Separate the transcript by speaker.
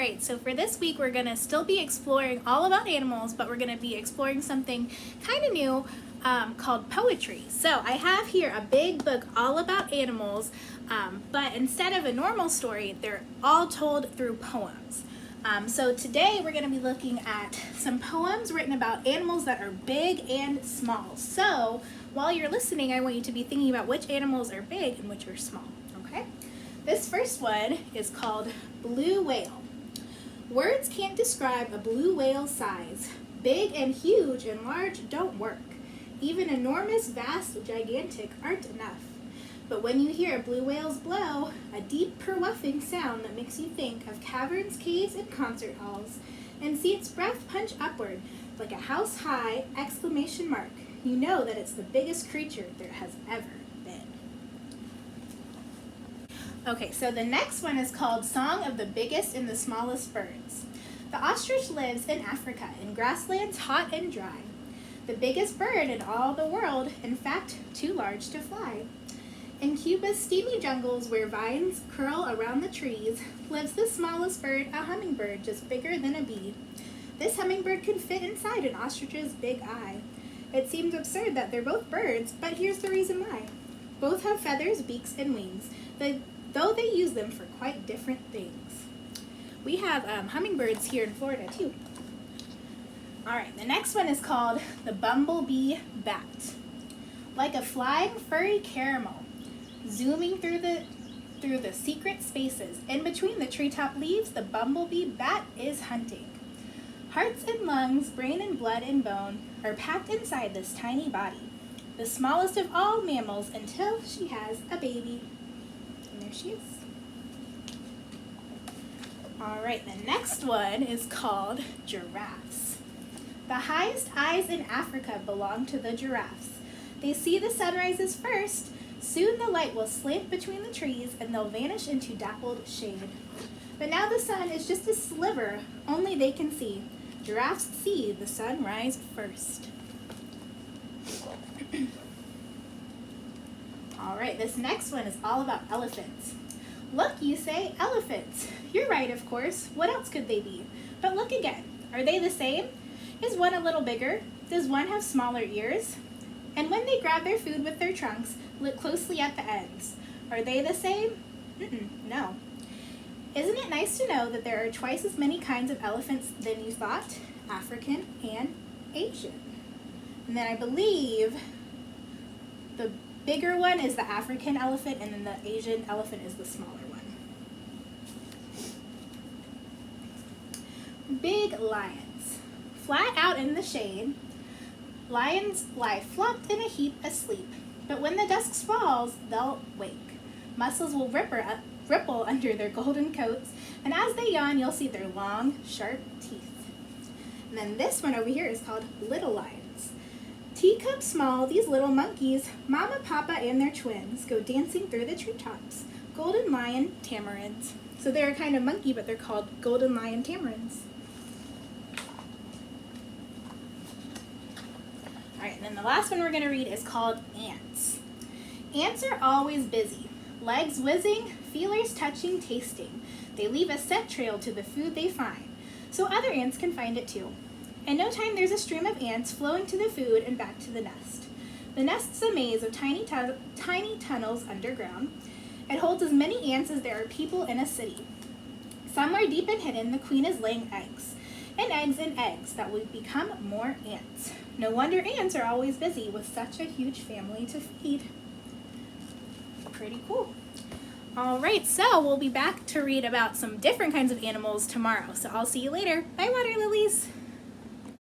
Speaker 1: right, so for this week we're going to still be exploring all about animals, but we're going to be exploring something kind of new called poetry. So I have here a big book all about animals, but instead of a normal story, they're all told through poems. So today we're going to be looking at some poems written about animals that are big and small. So while you're listening, I want you to be thinking about which animals are big and which are small, okay? This first one is called Blue Whale. Words can't describe a blue whale's size. Big and huge and large don't work. Even enormous, vast, gigantic aren't enough. But when you hear a blue whale's blow, a deep purwuffing sound that makes you think of caverns, caves, and concert halls, and see its breath punch upward like a house-high exclamation mark, you know that it's the biggest creature there has ever been. Okay, so the next one is called Song of the Biggest and the Smallest Birds. The ostrich lives in Africa, in grasslands hot and dry. The biggest bird in all the world, in fact, too large to fly. In Cuba's steamy jungles where vines curl around the trees, lives the smallest bird, a hummingbird, just bigger than a bee. This hummingbird can fit inside an ostrich's big eye. It seems absurd that they're both birds, but here's the reason why. Both have feathers, beaks, and wings, though they use them for quite different things. We have hummingbirds here in Florida too. All right, the next one is called the bumblebee bat. Like a flying furry caramel, zooming through the secret spaces, in between the treetop leaves, the bumblebee bat is hunting. Hearts and lungs, brain and blood and bone are packed inside this tiny body, the smallest of all mammals until she has a baby. And there she is. All right, the next one is called giraffes. The highest eyes in Africa belong to the giraffes. They see the sunrises first. Soon the light will slant between the trees and they'll vanish into dappled shade. But now the sun is just a sliver only they can see. Giraffes see the sun rise first. All right, this next one is all about elephants. Look, you say, elephants. You're right, of course. What else could they be? But look again. Are they the same? Is one a little bigger? Does one have smaller ears? And when they grab their food with their trunks, look closely at the ends. Are they the same? No. Isn't it nice to know that there are twice as many kinds of elephants than you thought? African and Asian. And then I believe the bigger one is the African elephant, and then the Asian elephant is the smaller one. Big lions. Flat out in the shade, lions lie flopped in a heap asleep. But when the dusk falls, they'll wake. Muscles will ripple under their golden coats, and as they yawn, you'll see their long, sharp teeth. And then this one over here is called little lions. Teacup small, these little monkeys, Mama, Papa, and their twins go dancing through the treetops. Golden lion tamarins. So they're a kind of monkey, but they're called golden lion tamarins. All right, and then the last one we're going to read is called ants. Ants are always busy. Legs whizzing, feelers touching, tasting. They leave a scent trail to the food they find, so other ants can find it too. In no time, there's a stream of ants flowing to the food and back to the nest. The nest's a maze of tiny tunnels underground. It holds as many ants as there are people in a city. Somewhere deep and hidden, the queen is laying eggs. And eggs that will become more ants. No wonder ants are always busy with such a huge family to feed. Pretty cool. All right, so we'll be back to read about some different kinds of animals tomorrow. So I'll see you later. Bye, water lilies.